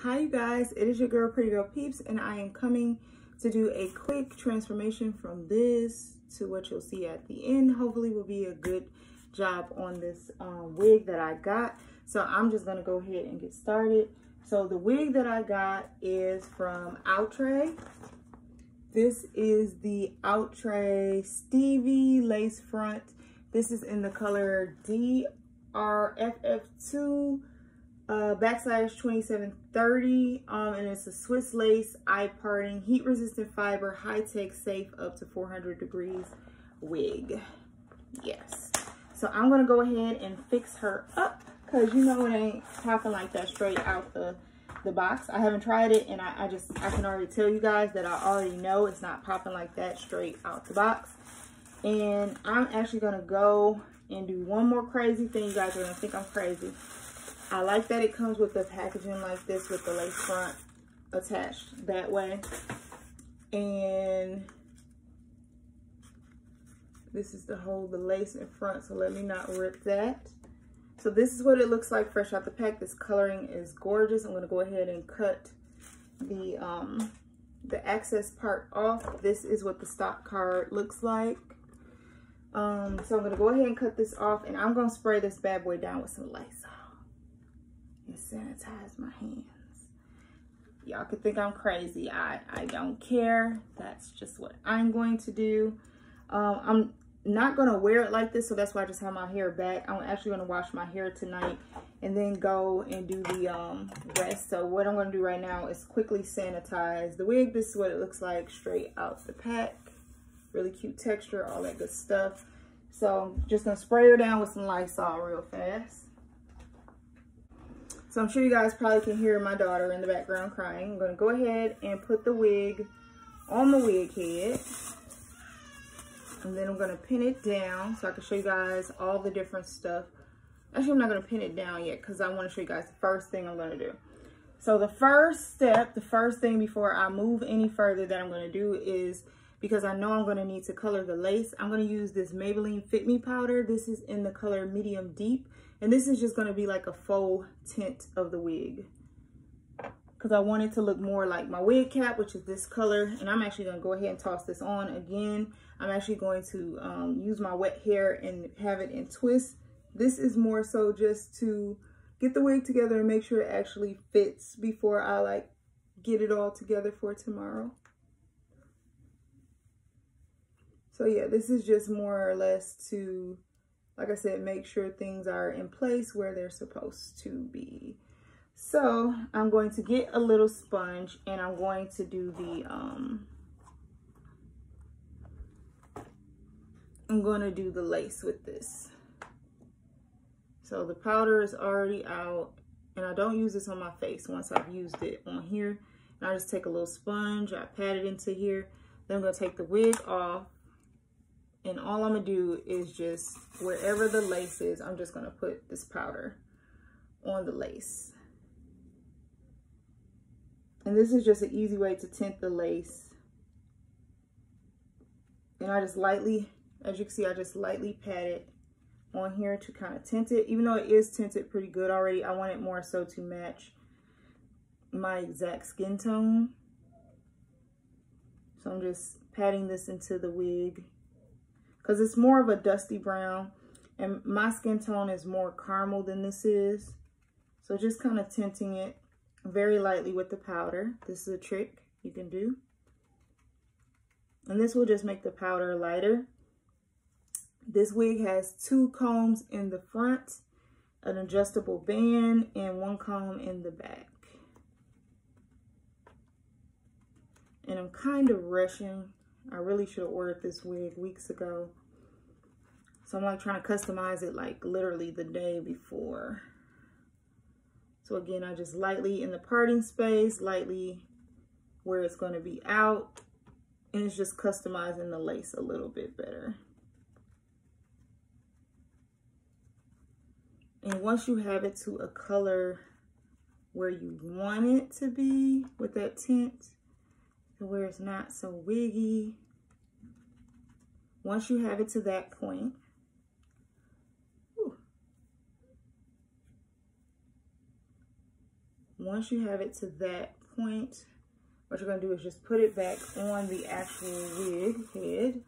Hi you guys, it is your girl Pretty Girl Peeps, and I am coming to do a quick transformation from this to what you'll see at the end. Hopefully will be a good job on this wig that I got. So I'm just gonna go ahead and get started. So the wig that I got is from Outre. This is the Outre Stevie lace front. This is in the color DRFF2 backslash 2730, and it's a Swiss lace, eye parting, heat resistant fiber, high tech, safe up to 400 degrees wig. Yes, so I'm gonna go ahead and fix her up because you know it ain't popping like that straight out the box. I haven't tried it, and I can already tell you guys that I already know it's not popping like that straight out the box. And I'm actually gonna go and do one more crazy thing. You guys are gonna think I'm crazy. I like that it comes with the packaging like this with the lace front attached that way. And this is to hold the lace in front, so let me not rip that. So this is what it looks like fresh out the pack. This coloring is gorgeous. I'm gonna go ahead and cut the access part off. This is what the stock card looks like. So I'm gonna go ahead and cut this off, and I'm gonna spray this bad boy down with some Lysol and sanitize my hands. Y'all could think I'm crazy. I don't care. That's just what I'm going to do. I'm not gonna wear it like this, so that's why I just have my hair back. I'm actually gonna wash my hair tonight and then go and do the rest. So what I'm gonna do right now is quickly sanitize the wig. This is what it looks like straight out the pack. Really cute texture, all that good stuff. So I'm just gonna spray her down with some Lysol real fast. So I'm sure you guys probably can hear my daughter in the background crying. I'm gonna go ahead and put the wig on the wig head. And then I'm gonna pin it down so I can show you guys all the different stuff. Actually, I'm not gonna pin it down yet because I wanna show you guys the first thing I'm gonna do. So the first step, the first thing before I move any further that I'm gonna do is, because I know I'm gonna need to color the lace, I'm gonna use this Maybelline Fit Me powder. This is in the color medium deep. And this is just gonna be like a faux tint of the wig, because I want it to look more like my wig cap, which is this color. And I'm actually gonna go ahead and toss this on again. I'm actually going to use my wet hair and have it in twists. This is more so just to get the wig together and make sure it actually fits before I like get it all together for tomorrow. So yeah, this is just more or less to, like I said, make sure things are in place where they're supposed to be. So I'm going to get a little sponge and I'm going to do the, I'm going to do the lace with this. So the powder is already out, and I don't use this on my face once I've used it on here. And I just take a little sponge, I pat it into here. Then I'm going to take the wig off. And all I'm gonna do is just, wherever the lace is, I'm just gonna put this powder on the lace. And this is just an easy way to tint the lace. And I just lightly, as you can see, I just lightly pat it on here to kind of tint it. Even though it is tinted pretty good already, I want it more so to match my exact skin tone. So I'm just patting this into the wig, because it's more of a dusty brown and my skin tone is more caramel than this is. So just kind of tinting it very lightly with the powder. This is a trick you can do. And this will just make the powder lighter. This wig has 2 combs in the front, an adjustable band, and 1 comb in the back. And I'm kind of rushing. I really should have ordered this wig weeks ago. So I'm like trying to customize it like literally the day before. So again, I just lightly in the parting space, lightly where it's going to be out. And it's just customizing the lace a little bit better. And once you have it to a color where you want it to be with that tint, where it's not so wiggy. Once you have it to that point, once you have it to that point, what you're gonna do is just put it back on the actual wig head,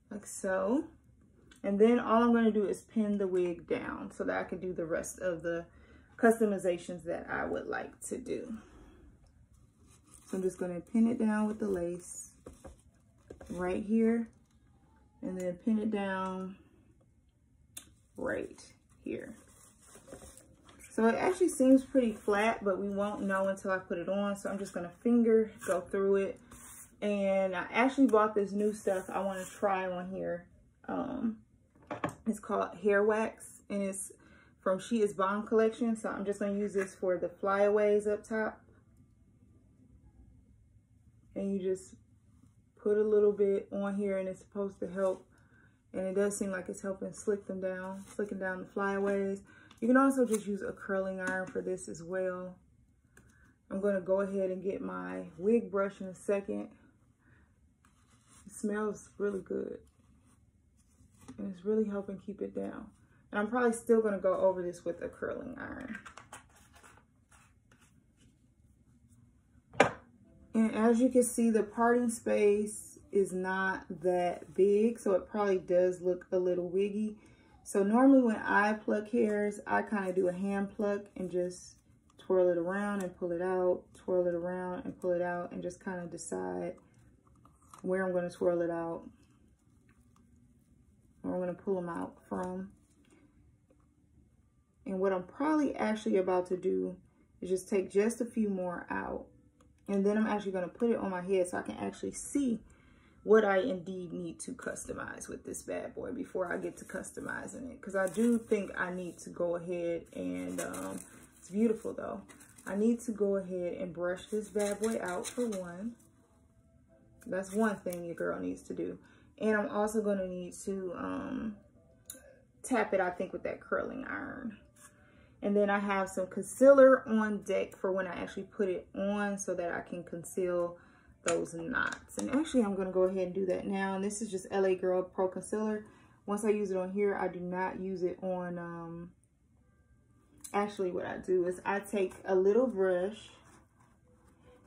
like so. And then all I'm gonna do is pin the wig down so that I can do the rest of the customizations that I would like to do. So I'm just gonna pin it down with the lace right here, and then pin it down right here. So it actually seems pretty flat, but we won't know until I put it on. So I'm just gonna go through it. And I actually bought this new stuff I wanna try on here. It's called hair wax, and it's from She Is Bomb collection. So I'm just gonna use this for the flyaways up top. And you just put a little bit on here, and it's supposed to help. And it does seem like it's helping slicking down the flyaways. You can also just use a curling iron for this as well. I'm gonna go ahead and get my wig brush in a second. It smells really good. And it's really helping keep it down. And I'm probably still gonna go over this with a curling iron. And as you can see, the parting space is not that big, so it probably does look a little wiggy. So normally when I pluck hairs, I kind of do a hand pluck and just twirl it around and pull it out, twirl it around and pull it out, and just kind of decide where I'm going to twirl it out, where I'm going to pull them out from. And what I'm probably actually about to do is just take just a few more out. And then I'm actually going to put it on my head so I can actually see what I indeed need to customize with this bad boy before I get to customizing it. Because I do think I need to go ahead and, it's beautiful though. I need to go ahead and brush this bad boy out for one. That's one thing your girl needs to do. And I'm also going to need to tap it, I think, with that curling iron. And then I have some concealer on deck for when I actually put it on so that I can conceal those knots. And actually, I'm going to go ahead and do that now. And this is just LA Girl Pro Concealer. Once I use it on here, I do not use it on, actually what I do is I take a little brush.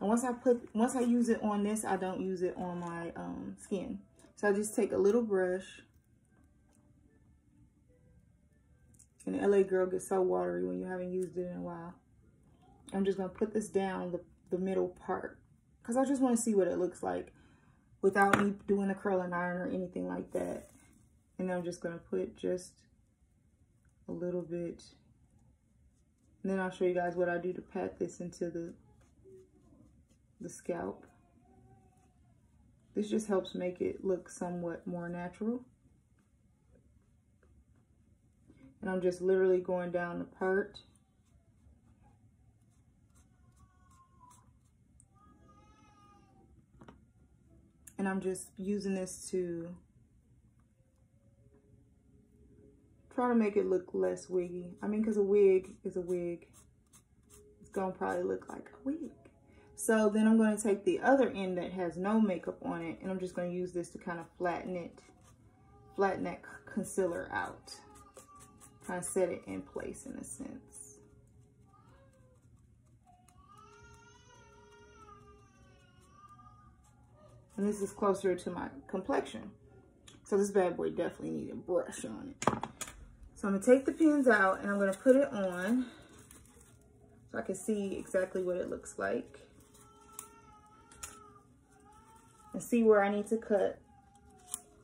And once I use it on this, I don't use it on my skin. So I just take a little brush. And the LA Girl gets so watery when you haven't used it in a while. I'm just going to put this down the middle part, because I just want to see what it looks like without me doing a curling iron or anything like that. And then I'm just going to put just a little bit. And then I'll show you guys what I do to pat this into the scalp. This just helps make it look somewhat more natural. And I'm just literally going down the part. And I'm just using this to try to make it look less wiggy. I mean, because a wig is a wig. It's going to probably look like a wig. So then I'm going to take the other end that has no makeup on it, and I'm just going to use this to kind of flatten that concealer out. Kind of set it in place in a sense. And this is closer to my complexion. So this bad boy definitely needs a brush on it. So I'm going to take the pins out and I'm going to put it on so I can see exactly what it looks like. And see where I need to cut.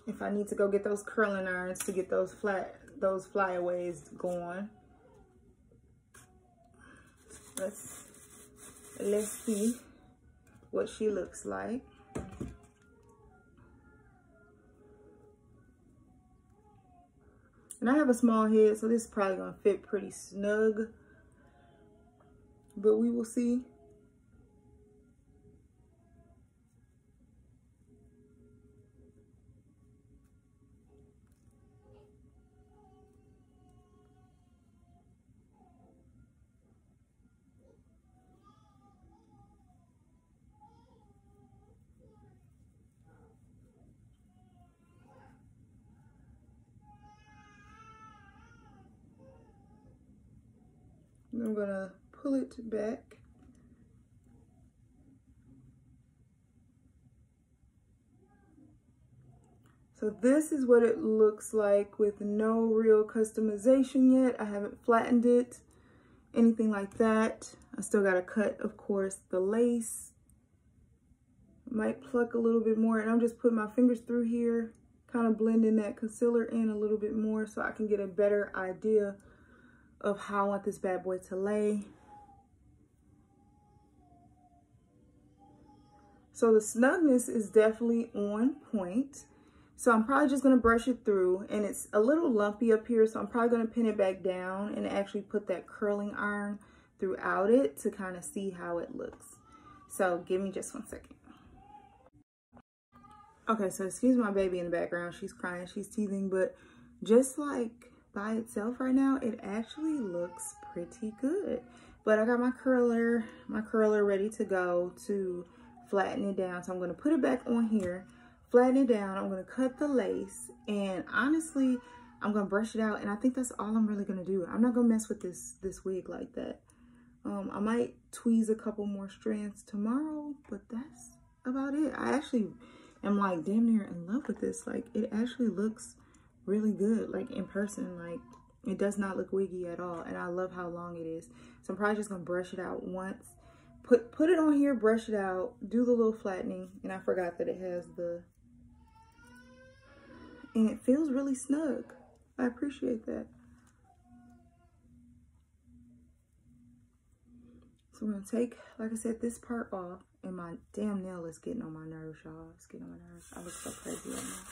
If I need to go get those curling irons to get those flyaways going. Let's see what she looks like. And I have a small head, so this is probably gonna fit pretty snug, but we will see. And I'm gonna pull it back. So this is what it looks like with no real customization yet. I haven't flattened it, anything like that. I still gotta cut, of course, the lace. Might pluck a little bit more, and I'm just putting my fingers through here, kind of blending that concealer in a little bit more so I can get a better idea of how I want this bad boy to lay. So the snugness is definitely on point. So I'm probably just gonna brush it through, and it's a little lumpy up here, so I'm probably gonna pin it back down and actually put that curling iron throughout it to kind of see how it looks. So give me just 1 second. Okay, so excuse my baby in the background. She's crying, she's teething, but just like by itself right now, it actually looks pretty good. But I got my curler ready to go to flatten it down. So I'm gonna put it back on here, flatten it down. I'm gonna cut the lace, and honestly, I'm gonna brush it out, and I think that's all I'm really gonna do. I'm not gonna mess with this wig like that. I might tweeze a couple more strands tomorrow, but that's about it. I actually am like damn near in love with this. Like, it actually looks really good, like in person. Like, it does not look wiggy at all, and I love how long it is. So I'm probably just gonna brush it out once, put it on here, brush it out, do the little flattening, and I forgot that it has the, and it feels really snug. I appreciate that. So we're gonna take, like I said, this part off, and my damn nail is getting on my nerves, y'all. It's getting on my nerves. I look so crazy right now.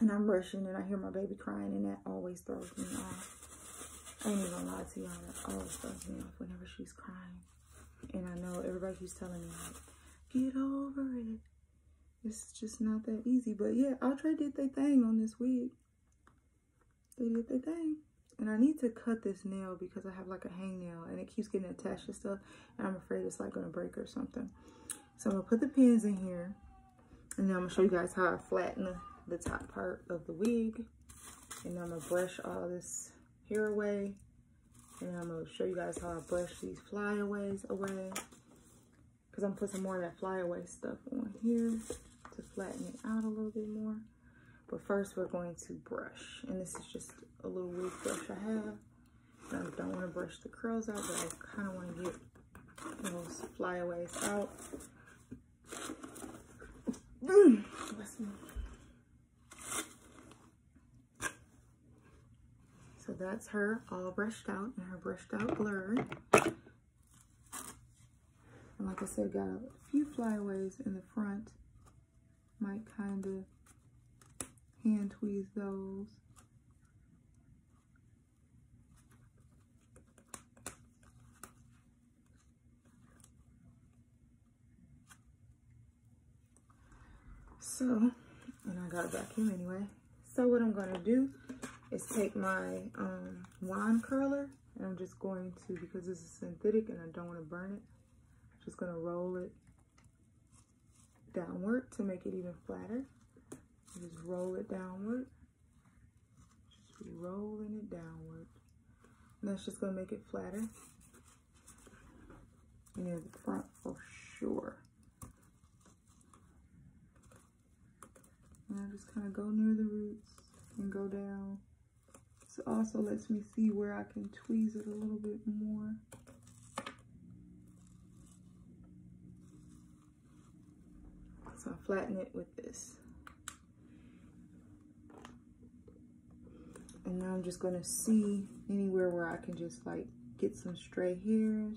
And I'm brushing, and I hear my baby crying, and that always throws me off. I ain't even gonna lie to y'all, that always throws me off whenever she's crying. And I know everybody keeps telling me, like, get over it. It's just not that easy. But yeah, Outre did their thing on this wig. They did their thing. And I need to cut this nail because I have like a hangnail, and it keeps getting attached to stuff, and I'm afraid it's like gonna break or something. So I'm gonna put the pins in here, and then I'm gonna show you guys how I flatten the top part of the wig. And then I'm gonna brush all this hair away, and then I'm gonna show you guys how I brush these flyaways away, because I'm gonna put some more of that flyaway stuff on here to flatten it out a little bit more. But first we're going to brush, and this is just a little wig brush I have. And I don't want to brush the curls out, but I kind of want to get those flyaways out. So that's her all brushed out, and her brushed out blurred. And like I said, got a few flyaways in the front. Might kind of hand tweeze those. So, and I got a vacuum anyway. So what I'm gonna do is take my wand curler, and I'm just going to, because this is synthetic and I don't want to burn it, just gonna roll it downward to make it even flatter. Just roll it downward. Just rolling it downward. And that's just gonna make it flatter. Near the front for sure. And I just kind of go near the roots and go down. This also lets me see where I can tweeze it a little bit more. So I flatten it with this. And now I'm just gonna see anywhere where I can just like get some stray hairs.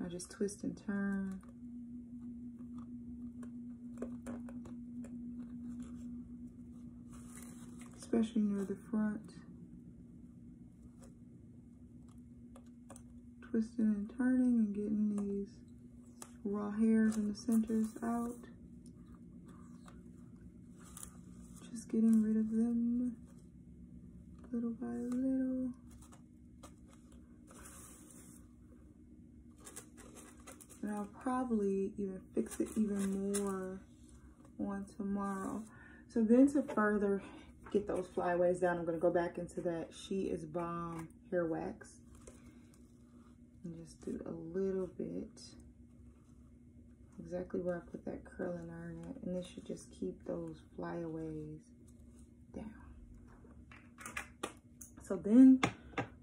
I just twist and turn. Especially near the front. Twisting and turning and getting these raw hairs in the centers out. Just getting rid of them little by little. And I'll probably even fix it even more on tomorrow. So then to further get those flyaways down, I'm gonna go back into that She Is Bomb hair wax. And just do a little bit. Exactly where I put that curling iron at. And this should just keep those flyaways down. So then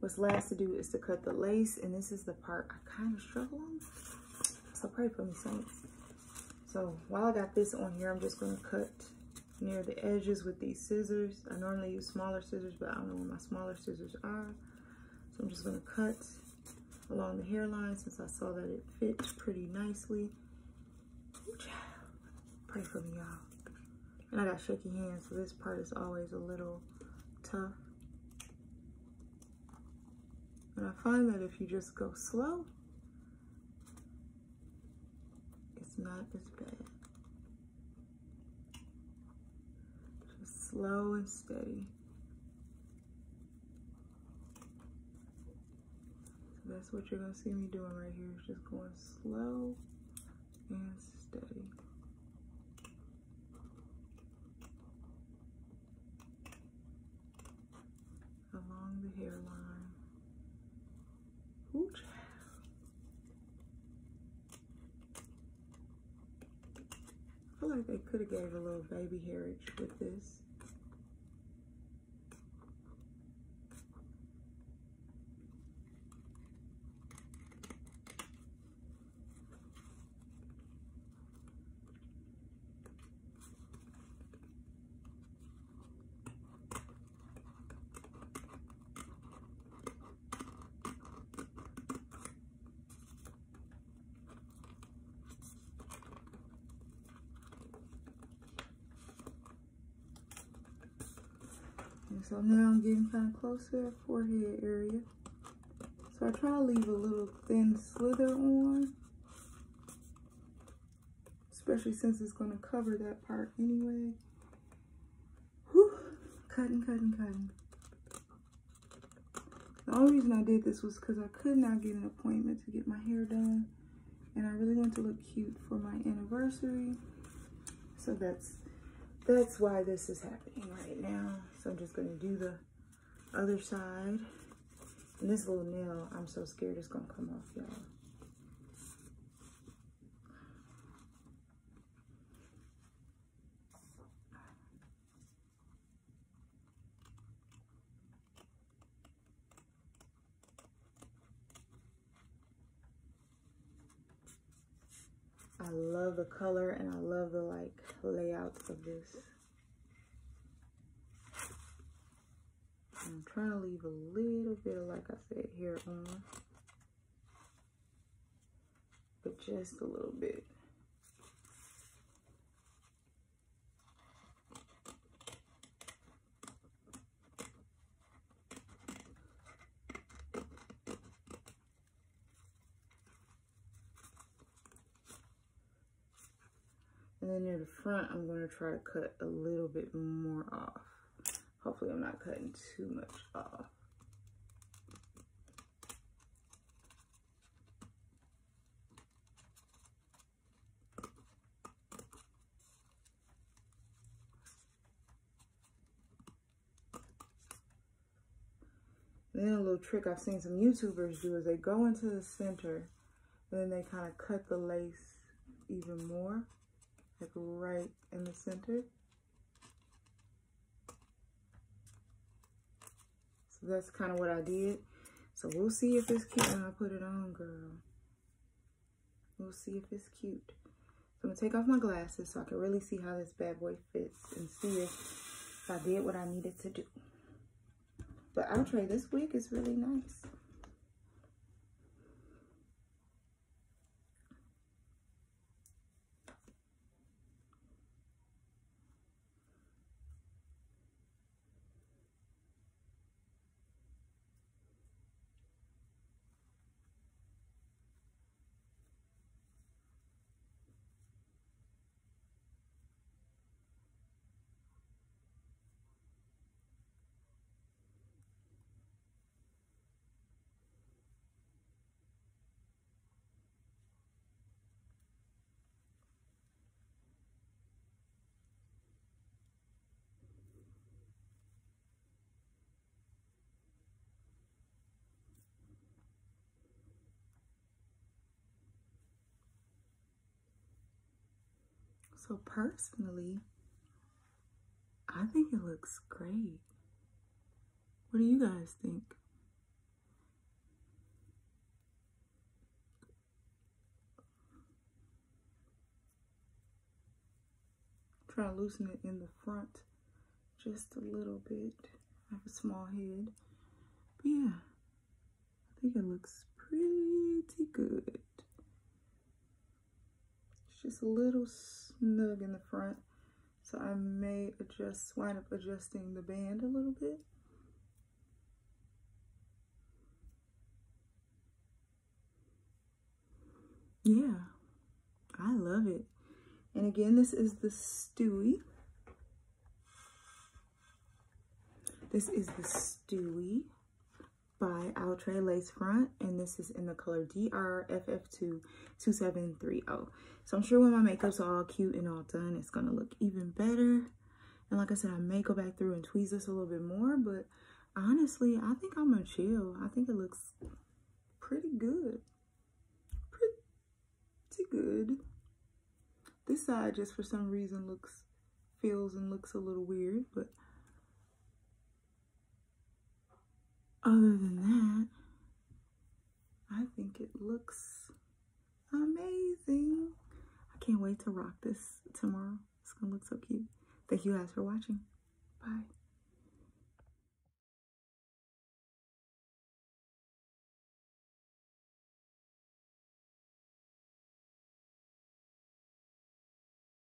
what's last to do is to cut the lace, and this is the part I kind of struggle on. So pray for me, saints. So while I got this on here, I'm just going to cut near the edges with these scissors. I normally use smaller scissors, but I don't know where my smaller scissors are. So I'm just going to cut along the hairline since I saw that it fits pretty nicely. Ooh, child. Pray for me, y'all. And I got shaky hands, so this part is always a little tough. And I find that if you just go slow, it's not as bad. Just slow and steady. So that's what you're gonna see me doing right here, is just going slow and steady. Along the hairline. Ooh, child. I feel like they could have gave a little baby hairage with this. And so now I'm getting kind of close to that forehead area. So I try to leave a little thin slither on, especially since it's going to cover that part anyway. Whew. Cutting, cutting, cutting. The only reason I did this was because I could not get an appointment to get my hair done, and I really wanted to look cute for my anniversary. So that's why this is happening right now. So I'm just gonna do the other side. And this little nail, I'm so scared it's gonna come off, y'all. I love the color and I love the like layouts of this. I'm trying to leave a little bit of, like I said, hair on, but just a little bit. And then near the front, I'm going to try to cut a little bit more off. Hopefully I'm not cutting too much off. And then a little trick I've seen some YouTubers do is they go into the center and then they kind of cut the lace even more, like right in the center. So that's kind of what I did. So we'll see if it's cute when I put it on, girl. We'll see if it's cute. So I'm gonna take off my glasses so I can really see how this bad boy fits and see if I did what I needed to do. But Outre, this wig is really nice. So personally, I think it looks great. What do you guys think? Try to loosen it in the front just a little bit. I have a small head. But yeah, I think it looks pretty good. It's just a little snug in the front. So I may wind up adjusting the band a little bit. Yeah, I love it. And again, this is the Stewie. This is the Stewie by Outre lace front, and this is in the color DRFF22730. So I'm sure when my makeup's all cute and all done, it's gonna look even better. And like I said, I may go back through and tweeze this a little bit more, but honestly, I think I'm gonna chill. I think it looks pretty good. Pretty good. This side just for some reason feels and looks a little weird, but other than that, I think it looks amazing. I can't wait to rock this tomorrow. It's gonna look so cute. Thank you guys for watching. Bye.